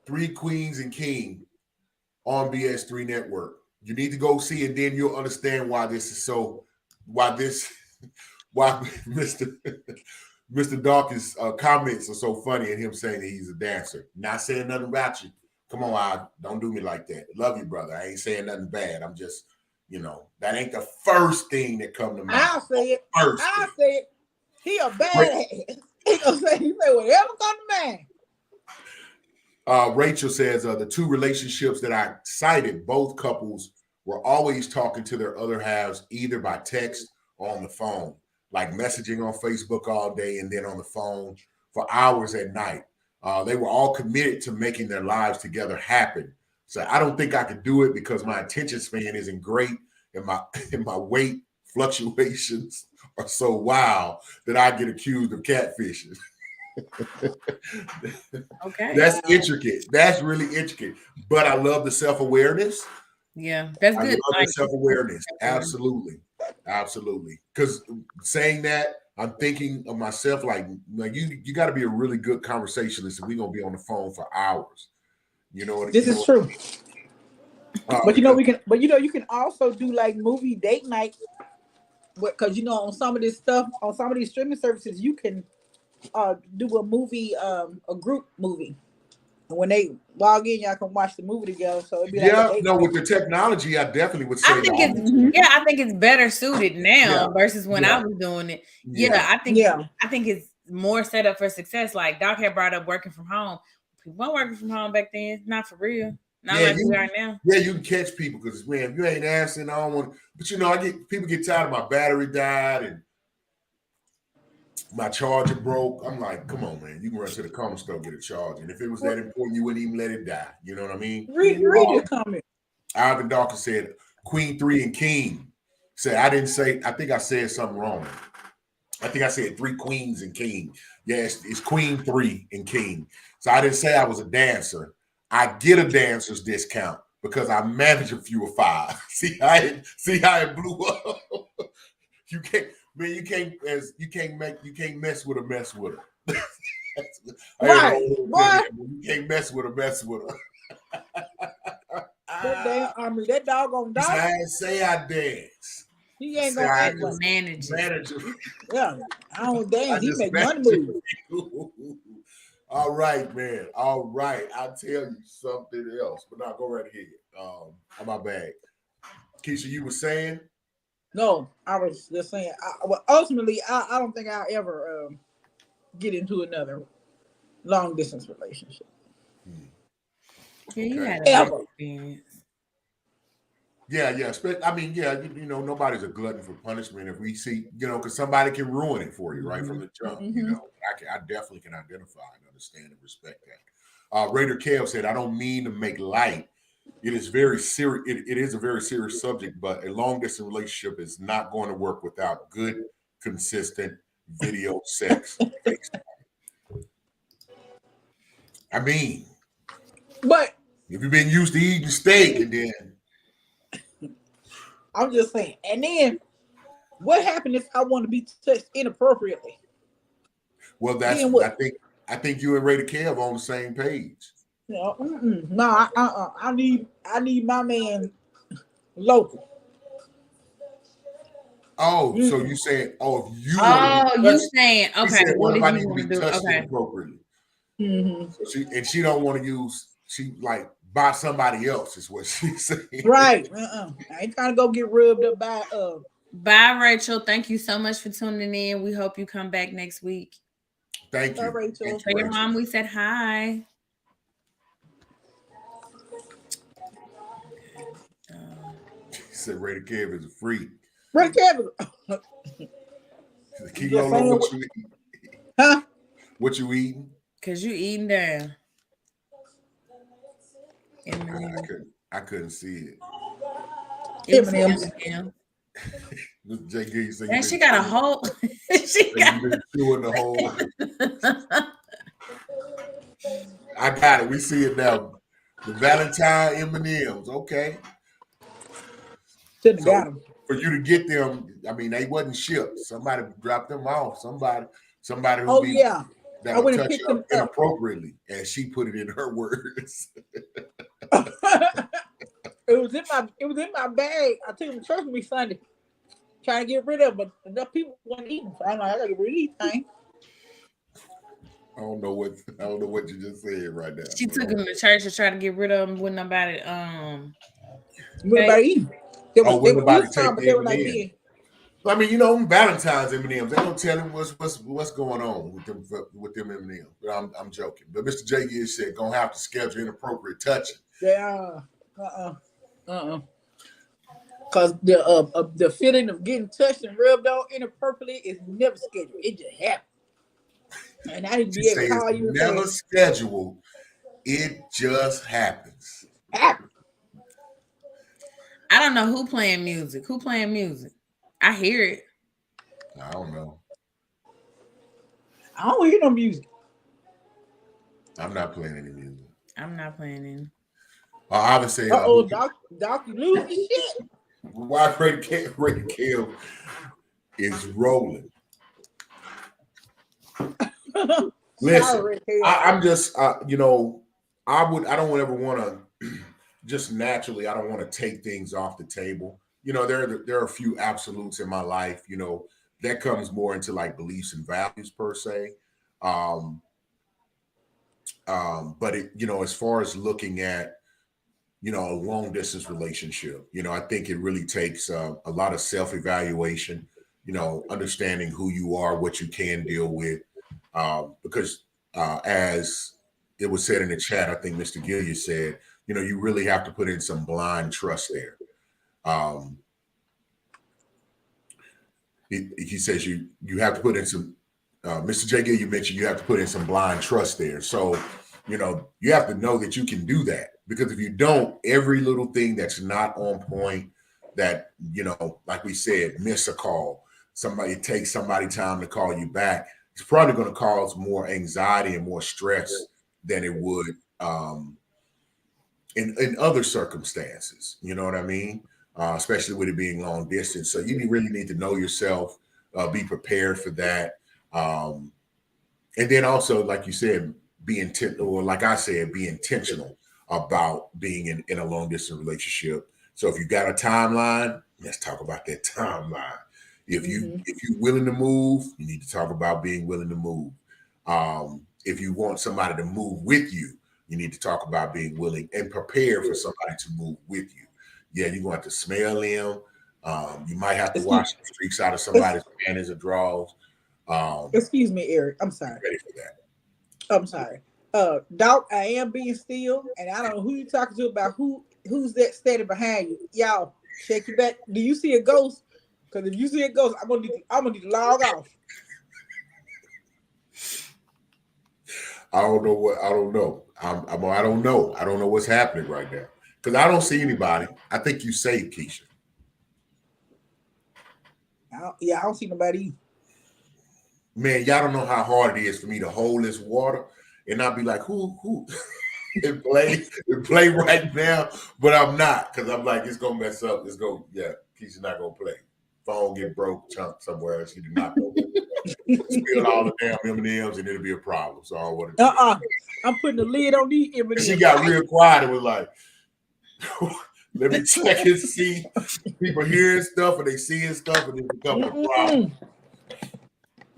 Three Queens and King on BS3 Network. You need to go see, and then you'll understand why this why Mr. Dawkins' comments are so funny and him saying that he's a dancer. Not saying nothing about you. Come on, don't do me like that. Love you, brother. I ain't saying nothing bad. I'm just, that ain't the first thing that come to mind. I'll say it. First I'll thing. say it. He a bad ass. He say whatever come to mind. Rachel says the two relationships that I cited, both couples were always talking to their other halves either by text or on the phone, like messaging on Facebook all day and then on the phone for hours at night. They were all committed to making their lives together happen. So I don't think I could do it because my attention span isn't great and my weight fluctuations are so wild that I get accused of catfishing. Okay. That's intricate. That's really intricate. But I love the self-awareness. Yeah, that's good. I love the self-awareness. Absolutely. Absolutely. Because saying that, I'm thinking of myself like you got to be a really good conversationalist, and we're gonna be on the phone for hours. This is true. But you can also do like movie date night, because on some of this stuff, on some of these streaming services, you can do a movie, a group movie. And when they log in, y'all can watch the movie together. So it'd be with the technology, I definitely would say. I think it's better suited now versus when I was doing it. I think it's more set up for success. Like Doc had brought up working from home. People weren't working from home back then, not for real. Not like we are now. Yeah, you can catch people because man, if you ain't asking, I don't want. But people get tired of my battery died and my charger broke. I'm like, come on, man. You can run to the corner store, get a charger. And if it was that important, you wouldn't even let it die. You know what I mean? Read the comment. Ivan Dawkins said, Queen 3 and King. Said, I think I said something wrong. I think I said 3 queens and king. Yes, it's Queen 3 and King. So I didn't say I was a dancer. I get a dancer's discount because I manage a few of 5. See how it blew up? You can't mess with a mess with her. Right. You can't mess with a mess with her. That doggone dog. I ain't say I dance. He ain't gonna act like manager. Yeah, I don't dance. He make money move. All right, man. All right. I'll tell you something else, but now go right ahead. On my bag. Keisha, you were saying? No, I was just saying. Ultimately, I don't think I'll ever get into another long distance relationship. Yeah, you had a experience. Yeah. I mean, nobody's a glutton for punishment. If we see, because somebody can ruin it for you right from the jump. Mm-hmm. I definitely can identify and understand and respect that. Raider Kev said, "I don't mean to make light. It is very serious. It is a very serious subject, but a long distance relationship is not going to work without good, consistent video sex. I mean, but if you've been used to eating steak, and then I'm just saying. And then, what happened if I want to be touched inappropriately? Well, I think you and Raider Kev on the same page. No, I need my man local. Oh, so you saying, if you? You saying okay? What if I need to be touched inappropriately? Mm-hmm. So she don't want to use. She like by somebody else is what she's saying. Right. I ain't trying to go get rubbed up by. Bye, Rachel. Thank you so much for tuning in. We hope you come back next week. Thank you, Rachel. Thank you, your mom we said hi. He said Raider Kev is a freak. Raider Kev. Keep on what you eating. Huh? What you eating? Cause you eating down. I couldn't see it. M&M's. And she got a hole. She got chewing the hole. I got it. We see it now. The Valentine M&M's. Okay. Shouldn't have got them. For you to get them, I mean, they wasn't shipped. Somebody dropped them off. Somebody who that would touch her inappropriately, and she put it in her words. It was in my bag. I took him to church with me Sunday. trying to get rid of them, but enough people want to eat them. So I'm like, I gotta get rid of these things. I don't know what you just said right now. She took him to church to try to get rid of him. Wouldn't nobody Nobody eat them. They Oh, was, wouldn't they nobody was take fine, but they were like M&Ms? being I mean, you know, Valentine's M&Ms. They don't tell him what's going on with them M&Ms. But I'm joking. But Mr. J. Gibbs said gonna have to schedule inappropriate touching. yeah. Cause the feeling of getting touched and rubbed on inappropriately is never scheduled. It just happens. And I didn't She be able say to call it's you and never say, scheduled. It just happens. happen. I don't know who playing music. Who playing music? I hear it. I don't know. I don't hear no music. I'm not playing any music. I'm not playing any. I would say, Doc, you losing shit. why Ray Kill is rolling. Listen, Sorry, Ray. I'm just, you know, I don't ever want to just naturally, I don't want to take things off the table. You know, there are a few absolutes in my life, you know, that comes more into like beliefs and values per se. But it, you know, as far as looking at, you know, a long distance relationship, you know, I think it really takes a lot of self-evaluation, you know, understanding who you are, what you can deal with. Because as it was said in the chat, I think Mr. Gilliard said, you know, you really have to put in some blind trust there. He says you have to put in some, Mr. J. Gill, you mentioned you have to put in some blind trust there. So, you know, you have to know that you can do that, because if you don't, every little thing that's not on point, that, you know, like we said, miss a call, it takes somebody time to call you back, it's probably going to cause more anxiety and more stress than it would in other circumstances. You know what I mean? Especially with it being long distance. So you really need to know yourself, be prepared for that. And then also, like you said, be intentional, or like I said, be intentional about being in a long distance relationship. So if you got a timeline, let's talk about that timeline. If you're willing to move, you need to talk about being willing to move. If you want somebody to move with you, you need to talk about being willing and prepared for somebody to move with you. Yeah, you're going to have to smell them. You might have to wash the streaks out of somebody's panties or drawers. Excuse me, Eric. I'm sorry. Ready for that. I'm sorry. Doc, I am being still, and I don't know who you're talking to about who's that standing behind you. Y'all, check your back. Do you see a ghost? Because if you see a ghost, I'm gonna need to log off. I don't know. I don't know. I don't know what's happening right now, because I don't see anybody. I think you saved Keisha. I don't see nobody either. Man, y'all don't know how hard it is for me to hold this water and not be like, who and play right now, but I'm not, because I'm like, it's gonna mess up. Keisha's not gonna play. Phone get broke, chunk somewhere else. She do not go. Spill all the damn M&Ms and it'll be a problem. So I want to. I'm putting the lid on these M&Ms. She got real quiet and was like, let me check and see. People hearing stuff and they seeing stuff and it becomes a problem.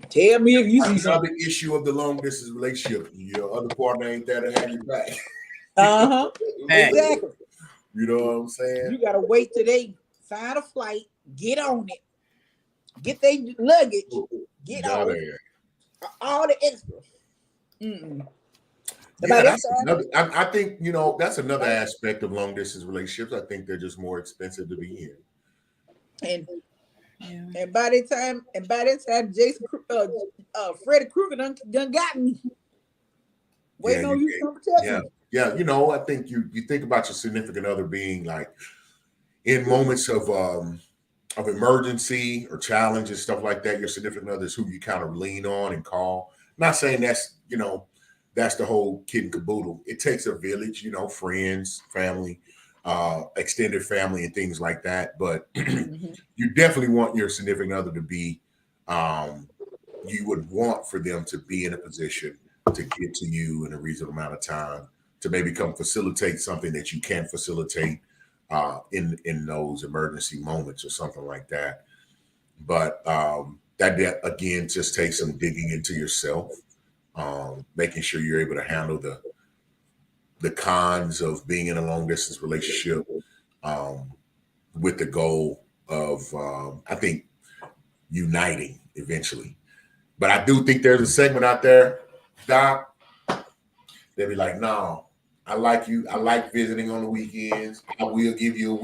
Tell me if you see That's something. another issue of the long distance relationship. Your other partner ain't there to have you back. Exactly. You know what I'm saying? You gotta wait till they find a flight, get on it, get their luggage, get on it, all the extras. Yeah, that's another, I think, you know, that's another aspect of long distance relationships. I think they're just more expensive to be in. And by that time, Jason, Freddy Krueger done got me. Waiting on you to protect me. Yeah, you know, I think you think about your significant other being like in moments of emergency or challenges, stuff like that. Your significant other is who you kind of lean on and call. Not saying that's, you know, that's the whole kid and caboodle. It takes a village, you know, friends, family, extended family, and things like that. But you definitely want your significant other to be, you would want for them to be in a position to get to you in a reasonable amount of time, to maybe come facilitate something that you can't facilitate in those emergency moments or something like that. But that again just takes some digging into yourself, making sure you're able to handle the cons of being in a long distance relationship, with the goal of I think uniting eventually. But I do think there's a segment out there, Doc, they'll be like, no, I like you. I like visiting on the weekends. I will give you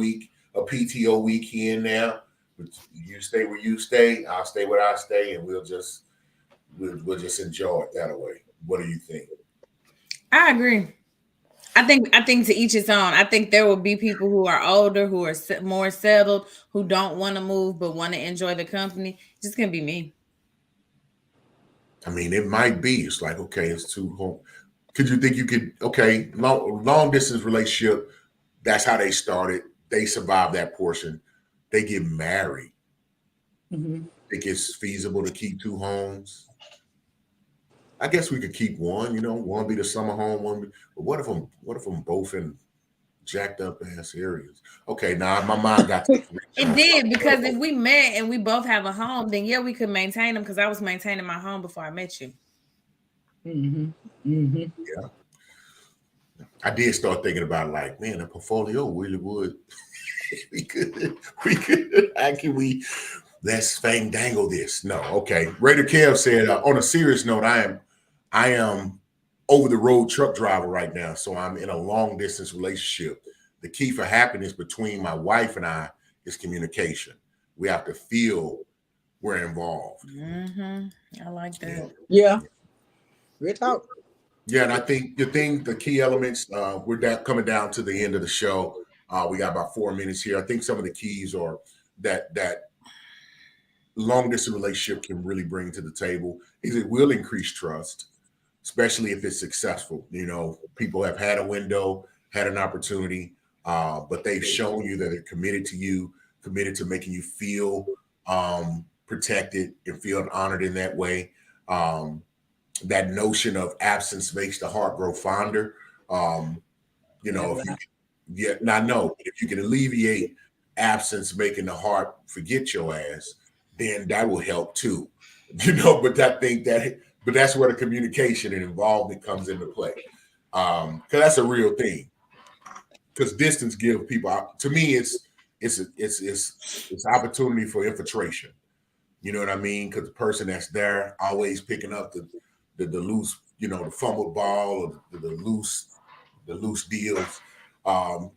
a PTO week here and there. But you stay where you stay. I'll stay where I stay, and we'll just enjoy it that way. What do you think? I agree. I think to each his own. I think there will be people who are older, who are more settled, who don't want to move but want to enjoy the company. It's just gonna be me. I mean, it might be. It's like, okay, it's too home. Could you think you could? Okay, long distance relationship. That's how they started. They survived that portion. They get married. Mm-hmm. It gets feasible to keep two homes. I guess we could keep one. One be the summer home, one. But what if I'm both in jacked up ass areas? Okay, now my mind got to It did, because if we met and we both have a home, then yeah, we could maintain them, because I was maintaining my home before I met you. Mm-hmm. Mm-hmm. Yeah. I did start thinking about, like, man, a portfolio really would. we could actually, let's fandangle this. No, okay. Raider Kev said, on a serious note, I am over the road truck driver right now, so I'm in a long distance relationship. The key for happiness between my wife and I is communication. We have to feel we're involved. Mm-hmm. I like that. Yeah. Real talk. Yeah, and I think the key elements, we're coming down to the end of the show. We got about 4 minutes here. I think some of the keys are that long distance relationship can really bring to the table is it will increase trust, especially if it's successful. People have had a window, had an opportunity, but they've shown you that they're committed to you, committed to making you feel protected and feel honored in that way. That notion of absence makes the heart grow fonder. If you can alleviate absence making the heart forget your ass, then that will help too. But that's where the communication and involvement comes into play. Because that's a real thing. Because distance gives people, to me, it's opportunity for infiltration. You know what I mean? Because the person that's there always picking up the loose, the fumbled ball or the loose deals. And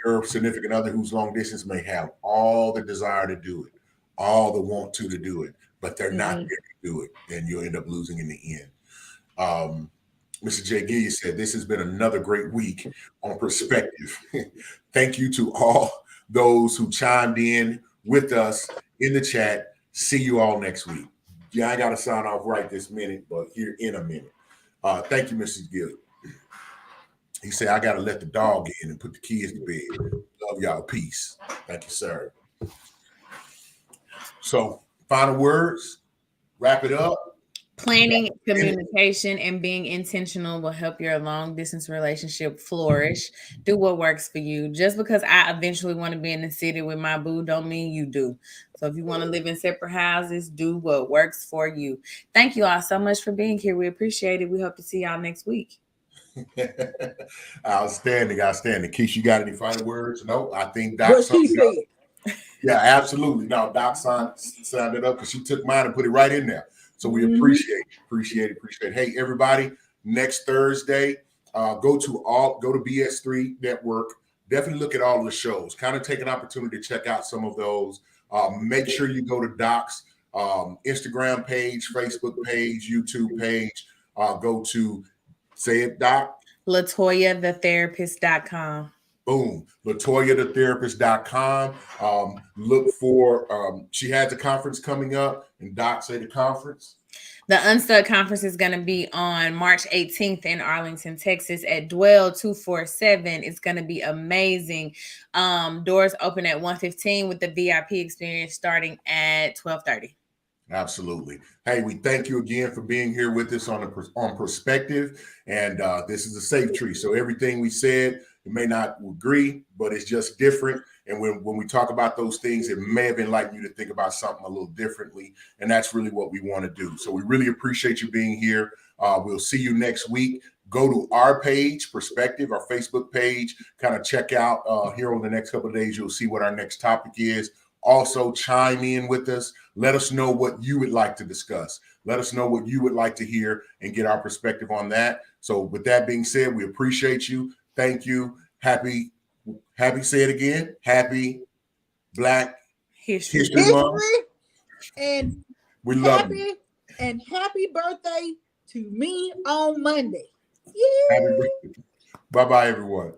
your significant other who's long distance may have all the desire to do it, all the want to do it, but they're not there to do it, and you'll end up losing in the end. Mr. J. Gillies said, this has been another great week on Perspective. Thank you to all those who chimed in with us in the chat. See you all next week. Yeah, I got to sign off right this minute, but here in a minute. Thank you, Mrs. Gillies. He said, I got to let the dog in and put the kids to bed. Love y'all. Peace. Thank you, sir. So, final words. Wrap it up. Planning, communication, and being intentional will help your long distance relationship flourish. Do what works for you. Just because I eventually want to be in the city with my boo don't mean you do. So if you want to live in separate houses, do what works for you. Thank you all so much for being here. We appreciate it. We hope to see y'all next week. Outstanding. Keisha, you got any final words? No, I think Doc signed it up. Yeah, absolutely. No, Doc signed it up because she took mine and put it right in there. So we appreciate it. Hey, everybody, next Thursday, go to BS3 Network. Definitely look at all of the shows. Kind of take an opportunity to check out some of those. Make sure you go to Doc's Instagram page, Facebook page, YouTube page. Go to, say it, Doc. LatoyaTheTherapist.com. Boom. LatoyaTheTherapist.com. Look for, she has a conference coming up, and Doc, say the conference. The Unstuck Conference is going to be on March 18th in Arlington, Texas at Dwell 247. It's going to be amazing. Doors open at 1:15 with the VIP experience starting at 12:30. Absolutely. Hey, we thank you again for being here with us on Perspective. And this is a safe tree. So everything we said, It may not agree, but it's just different. And when we talk about those things, it may have enlightened you to think about something a little differently. And that's really what we want to do. So we really appreciate you being here. We'll see you next week. Go to our page, Perspective, our Facebook page, kind of check out here over the next couple of days. You'll see what our next topic is. Also chime in with us. Let us know what you would like to discuss. Let us know what you would like to hear and get our perspective on that. So with that being said, we appreciate you. Thank you. Happy, say it again. Happy Black History Month. And we love you. And happy birthday to me on Monday. Bye-bye, everyone.